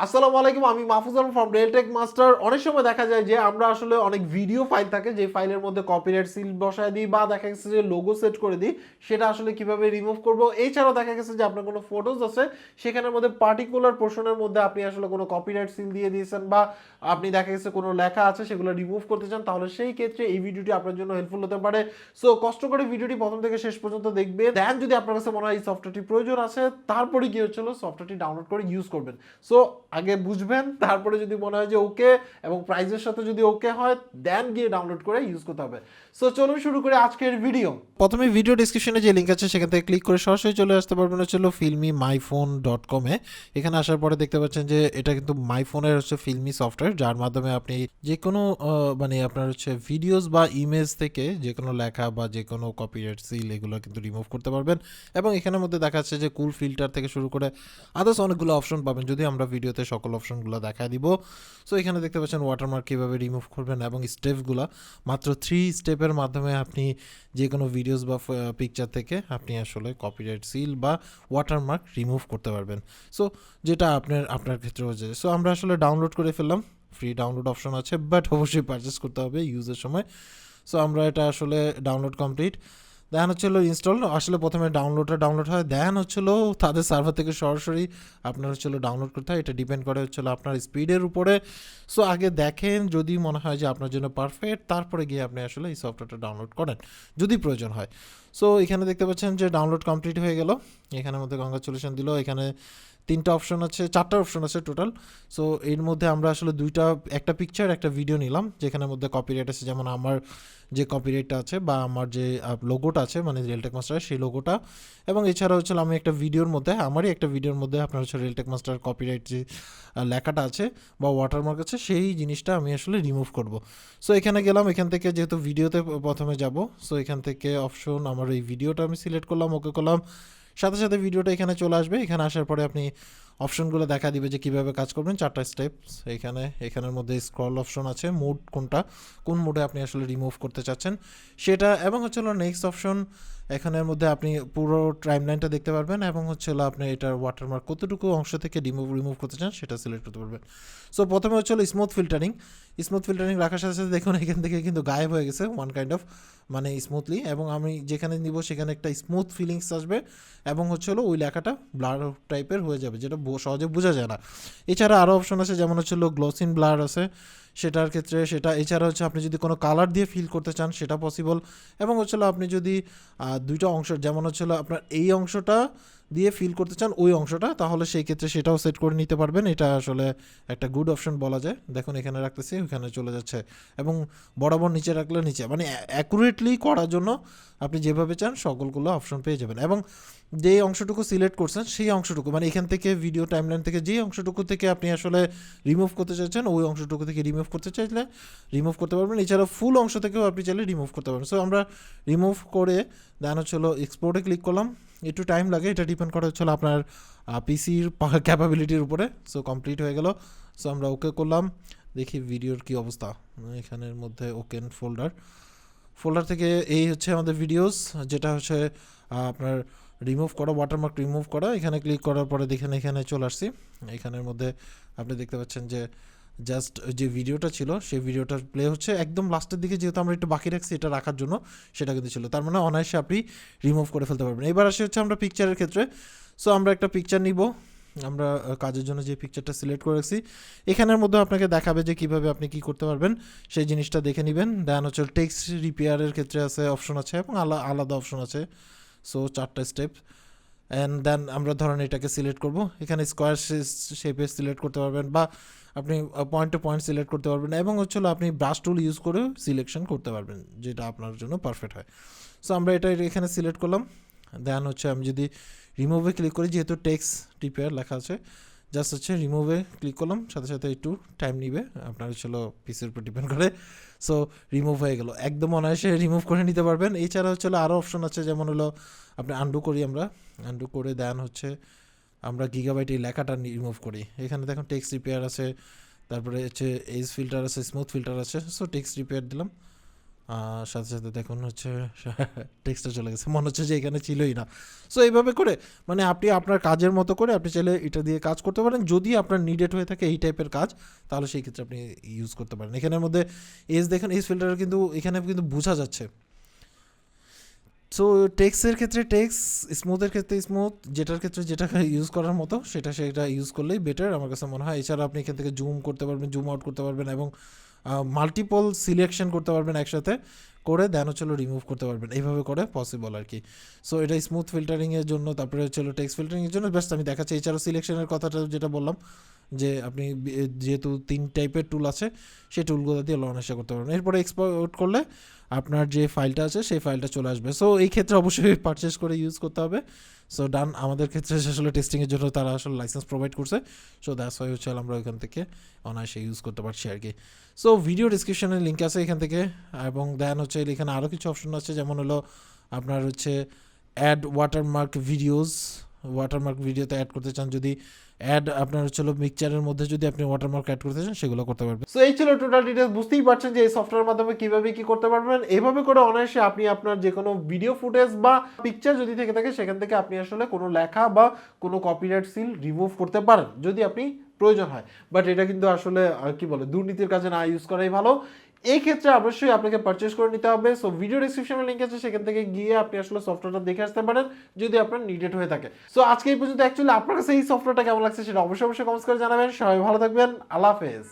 আসসালামু আলাইকুম, আমি Mahfuz Alam from Realtek master. অনেক সময় দেখা যায় যে আমরা আসলে অনেক ভিডিও ফাইল থাকে, যে ফাইলের মধ্যে কপিরাইট সিল বসায় দিই বা দেখা গেছে যে লোগো সেট করে দিই, সেটা আসলে কিভাবে রিমুভ করব। এছাড়াও দেখা গেছে যে আপনার কোনো ফটোজ আছে, সেখানের মধ্যে পার্টিকুলার পোর্শনের মধ্যে আপনি আসলে কোনো কপিরাইট সিল দিয়ে দিয়েছেন বা আপনি দেখা গেছে কোনো লেখা আছে সেগুলো রিমুভ করতে চান, তাহলে সেই ক্ষেত্রে এই ভিডিওটি আপনার জন্য হেল্পফুল হতে পারে। সো কষ্ট করে ভিডিওটি প্রথম থেকে শেষ পর্যন্ত দেখবেন, দেন যদি আপনার কাছে মনে হয় এই সফটওয়্যারটি প্রয়োজন আছে, তারপরে কি হচ্ছিল সফটওয়্যারটি ডাউনলোড করে ইউজ করবেন। সো আগে বুঝবেন, তারপরে যদি মনে হয় যে ওকে এবং প্রাইসের সাথে যদি ওকে হয়, দেন গিয়ে ডাউনলোড করে ইউজ করতে হবে। সো চলুন শুরু করে আজকের ভিডিও। প্রথমে ভিডিও ডেসক্রিপশনে যে লিঙ্ক আছে সেখান থেকে ক্লিক করে সরাসরি চলে আসতে পারবেন হচ্ছে filmymyphone.com-এ। এখানে আসার পরে দেখতে পাচ্ছেন যে এটা কিন্তু মাইফোনের হচ্ছে ফিল্মি সফটওয়্যার, যার মাধ্যমে আপনি যে কোনো মানে আপনার হচ্ছে ভিডিওস বা ইমেজ থেকে যে কোনো লেখা বা যে কোনো কপিরাইট সিল এগুলো কিন্তু রিমুভ করতে পারবেন। এবং এখানের মধ্যে দেখা যাচ্ছে যে কুল ফিল্টার থেকে শুরু করে আদার্স অনেকগুলো অপশন পাবেন, যদি আমরা ভিডিওতে সকল অপশনগুলো দেখা দিব। সো এখানে দেখতে পাচ্ছেন ওয়াটারমার্ক কীভাবে রিমুভ করবেন এবং স্টেপগুলো মাত্র 3 স্টেপের মাধ্যমে আপনি যে কোনো ভিডিওস বা পিকচার থেকে আপনি আসলে কপিরাইট সিল বা ওয়াটারমার্ক রিমুভ করতে পারবেন। সো যেটা আপনার ক্ষেত্রে হচ্ছে। সো আমরা আসলে ডাউনলোড করে ফেললাম, ফ্রি ডাউনলোড অপশন আছে, বাট অবশ্যই পারচেস করতে হবে ইউজের সময়। সো আমরা এটা আসলে ডাউনলোড কমপ্লিট, দেন হচ্ছিল ইনস্টল। আসলে প্রথমে ডাউনলোড হয়, দেন হচ্ছিল তাদের সার্ভার থেকে সরাসরি আপনার হচ্ছিল ডাউনলোড করতে হয়। এটা ডিপেন্ড করে হচ্ছিল আপনার স্পিডের উপরে। সো আগে দেখেন, যদি মনে হয় যে আপনার জন্য পারফেক্ট, তারপরে গিয়ে আপনি আসলে এই সফটওয়্যারটা ডাউনলোড করেন যদি প্রয়োজন হয়। সো এখানে দেখতে পাচ্ছেন যে ডাউনলোড কমপ্লিট হয়ে গেল। এখানের মধ্যে কংগ্রাচুলেশন দিল। এখানে 3টা অপশন আছে, 4টা অপশন আছে টোটাল। সো এর মধ্যে আমরা আসলে একটা পিকচার একটা ভিডিও নিলাম, যেখানের মধ্যে কপিরাইট আছে, যেমন আমার যে কপিরাইটটা আছে বা আমার যে লোগোটা আছে মানে রিয়েলটেক মাস্টার সেই লোগোটা। এবং এছাড়া হচ্ছে আমি একটা ভিডিওর মধ্যে আপনার হচ্ছে রিয়েলটেক মাস্টার কপিরাইট যে লেখাটা আছে বা ওয়াটারমার্ক আছে সেই জিনিসটা আমি আসলে রিমুভ করব। সো এখানে গেলাম, এখান থেকে যেহেতু ভিডিওতে প্রথমে যাব, সো এখান থেকে অপশন আমার এই ভিডিওটা আমি সিলেক্ট করলাম, ওকে করলাম, সাথে সাথে ভিডিওটা এখানে চলে আসবে। এখানে আসার পরে আপনি অপশনগুলো দেখা দিবে যে কীভাবে কাজ করবেন, 4টা স্টেপস। এখানের মধ্যে স্ক্রল অপশন আছে, মোড কোন মোডে আপনি আসলে রিমুভ করতে চাচ্ছেন সেটা, এবং হচ্ছে নেক্সট অপশন। এখানের মধ্যে আপনি পুরো টাইমলাইনটা দেখতে পারবেন এবং হচ্ছে আপনি এটার ওয়াটারমার্ক কতটুকু অংশ থেকে রিমুভ করতে চান সেটা সিলেক্ট করতে পারবেন। সো প্রথমে হচ্ছে স্মুথ ফিল্টারিং রাখার সাথে সাথে দেখুন এখান থেকে কিন্তু গায়েব হয়ে গেছে ওয়ান কাইন্ড অফ, মানে স্মুথলি। এবং আমি যেখানে নিব সেখানে একটা স্মুথ ফিলিংস আসবে এবং হচ্ছে ওই লেখাটা ব্লার টাইপের হয়ে যাবে, যেটা সহজে বোঝা যায় না। এছাড়া আরও অপশন আছে, যেমন হচ্ছে গ্লোসিন ব্লার আছে সেটার ক্ষেত্রে সেটা। এছাড়া হচ্ছে আপনি যদি কোনো কালার দিয়ে ফিল করতে চান সেটা পসিবল। এবং হচ্ছে আপনি যদি 2টা অংশ, যেমন হচ্ছে আপনার এই অংশটা দিয়ে ফিল করতে চান ওই অংশটা, তাহলে সেই ক্ষেত্রে সেটাও সেট করে নিতে পারবেন। এটা আসলে একটা গুড অপশন বলা যায়। দেখুন এখানে রাখতেছি, ওখানে চলে যাচ্ছে। এবং বরাবর নিচে রাখলে নিচে, মানে অ্যাকুরেটলি করার জন্য আপনি যেভাবে চান সকলগুলো অপশন পেয়ে যাবেন। এবং যে অংশটুকু সিলেক্ট করছেন সেই অংশটুকু, মানে এখান থেকে ভিডিও টাইমলাইন থেকে যে অংশটুকু থেকে আপনি আসলে রিমুভ করতে চাইছেন ওই অংশটুকু থেকে রিমুভ করতে চাইলে রিমুভ করতে পারবেন। এছাড়া ফুল অংশ থেকেও আপনি চাইলে রিমুভ করতে পারবেন। সো আমরা রিমুভ করে দেন হচ্ছে এক্সপোর্টে ক্লিক করলাম। একটু টাইম লাগে, এটা ডিপেন্ড করে হচ্ছে আপনার পিসির ক্যাপাবিলিটির উপরে। সো কমপ্লিট হয়ে গেল। সো আমরা ওকে করলাম, দেখি ভিডিওর কি অবস্থা। এখানের মধ্যে ওকেন ফোল্ডার থেকে এই হচ্ছে আমাদের ভিডিওস, যেটা হচ্ছে আপনার রিমুভ করা, ওয়াটারমার্ক রিমুভ করা। এখানে ক্লিক করার পরে দেখেন এখানে চলে আসছি। এখানের মধ্যে আপনি দেখতে পাচ্ছেন যে জাস্ট যে ভিডিওটা ছিল সেই ভিডিওটা প্লে হচ্ছে একদম লাস্টের দিকে, যেহেতু আমরা একটু বাকি রাখছি এটা রাখার জন্য, সেটা কিন্তু ছিল। তার মানে অনায়াসে আপনি রিমুভ করে ফেলতে পারবেন। এবার আসে হচ্ছে আমরা পিকচারের ক্ষেত্রে। সো আমরা একটা পিকচার নিব, আমরা কাজের জন্য যে পিকচারটা সিলেক্ট করে রাখছি এখানের মধ্যে আপনাকে দেখাবে যে কীভাবে আপনি কী করতে পারবেন, সেই জিনিসটা দেখে নেবেন। দেন হচ্ছে টেক্সট রিপেয়ারের ক্ষেত্রে আছে অপশন আছে এবং আলাদা অপশন আছে। সো 4টা স্টেপ। অ্যান্ড দেন আমরা ধরেন এটাকে সিলেক্ট করব, এখানে স্কোয়ার শেপে সিলেক্ট করতে পারবেন বা আপনি পয়েন্ট টু পয়েন্ট সিলেক্ট করতে পারবেন। এবং হচ্ছে আপনি ব্রাশ টুল ইউজ করে সিলেকশন করতে পারবেন, যেটা আপনার জন্য পারফেক্ট হয়। সো আমরা এটা এখানে সিলেক্ট করলাম। দেন হচ্ছে আমি যদি রিমুভে ক্লিক করি, যেহেতু টেক্সট রিপেয়ার লেখা আছে, জাস্ট হচ্ছে রিমুভে ক্লিক করলাম, সাথে সাথে একটু টাইম নিবে, আপনার পিসির উপর ডিপেন্ড করে। সো রিমুভ হয়ে গেল, একদম অনায়াসে রিমুভ করে নিতে পারবেন। এছাড়া হচ্ছে আরও অপশন আছে, যেমন আপনি আন্ডু করে দেন হচ্ছে আমরা গিগাবাইট এই লেখাটা রিমুভ করি। এখানে দেখুন টেক্সট রিপেয়ার আছে, তারপরে হচ্ছে এজ ফিল্টার আছে, স্মুথ ফিল্টার আছে। সো টেক্সট রিপেয়ার দিলাম, সাথে সাথে দেখুন হচ্ছে টেক্সটটা চলে গেছে, মনে হচ্ছে যে এখানে ছিলই না। সো এইভাবে করে মানে আপনি আপনার কাজের মতো করে আপনি চাইলে এটা দিয়ে কাজ করতে পারেন। যদি আপনার নিডেড হয়ে থাকে এই টাইপের কাজ, তাহলে সেই ক্ষেত্রে আপনি ইউজ করতে পারেন। এখানের মধ্যে এজ দেখেন, এজ ফিল্টার কিন্তু এখানে কিন্তু বোঝা যাচ্ছে। সো টেক্সের ক্ষেত্রে টেক্স, স্মুথের ক্ষেত্রে স্মুথ, যেটার ক্ষেত্রে যেটা ইউজ করার মতো সেটা ইউজ করলেই বেটার আমার কাছে মনে হয়। এছাড়া আপনি এখান থেকে জুম করতে পারবেন, জুম আউট করতে পারবেন এবং মাল্টিপল সিলেকশন করতে পারবেন একসাথে করে, দেন হচ্ছে রিমুভ করতে পারবেন। এইভাবে করে পসিবল আর কি। সো এটা স্মুথ ফিল্টারিংয়ের জন্য, তারপরে হচ্ছে টেক্সট ফিল্টারিংয়ের জন্য বেস্ট আমি দেখাচ্ছি। এছাড়াও সিলেকশনের কথাটা যেটা বললাম, যে আপনি যেহেতু 3 টাইপের টুল আছে, সেই টুলগুলো দিয়ে অনায়াসে করতে পারবেন। এরপরে এক্সপোর্ট করলে আপনার যে ফাইলটা আছে সেই ফাইলটা চলে আসবে। সো এই ক্ষেত্রে অবশ্যই পারচেস করে ইউজ করতে হবে। সো ডান, আমাদের ক্ষেত্রে আসলে টেস্টিংয়ের জন্য তারা আসলে লাইসেন্স প্রোভাইড করছে। সো দ্যাটস ওয়াই হচ্ছে আমরা ওইখান থেকে অনায়াসে ইউজ করতে পারছি আর কি। সো ভিডিও ডিসক্রিপশনে লিঙ্ক আছে এখান থেকে, এবং দেন হচ্ছে এখানে আরও কিছু অপশন আছে, যেমন হলো আপনার হচ্ছে অ্যাড ওয়াটারমার্ক ভিডিওস। ওয়াটারমার্ক ভিডিওতে অ্যাড করতে চান, যদি অ্যাড আপনার হচ্ছে মিক্সচারের মধ্যে যদি আপনি ওয়াটারমার্ক অ্যাড করতে চান, সেগুলো করতে পারবেন। সো এই ছিল টোটাল ডিটেলস। বুঝতেই পারছেন যে এই সফটওয়্যারের মাধ্যমে কিভাবে কি করতে পারবেন। এইভাবে করে অনায়াসে আপনি আপনার যে কোনো ভিডিও ফুটেজ বা পিকচার যদি থেকে থাকে, সেখান থেকে আপনি আসলে কোনো লেখা বা কোনো কপিরাইট সিল রিমুভ করতে পারেন যদি আপনি প্রয়োজন হয়। বাট এটা কিন্তু আসলে কি বলে, দুর্নীতির কাজে না ইউজ করাই ভালো। এই ক্ষেত্রে অবশ্যই আপনাকে পারচেস করে নিতে হবে। সো ভিডিও ডেসক্রিপশনে লিঙ্ক আছে, সেখান থেকে গিয়ে আপনি আসলে সফটওয়্যারটা দেখে আসতে পারেন যদি আপনার নিডেড হয়ে থাকে। সো আজকে এই পর্যন্ত। অ্যাকচুয়ালি আপনার কাছে এই সফটওয়্যারটা কেমন লাগছে সেটা অবশ্যই কমেন্টস করে জানাবেন। সবাই ভালো থাকবেন, আল্লাহ হাফেজ।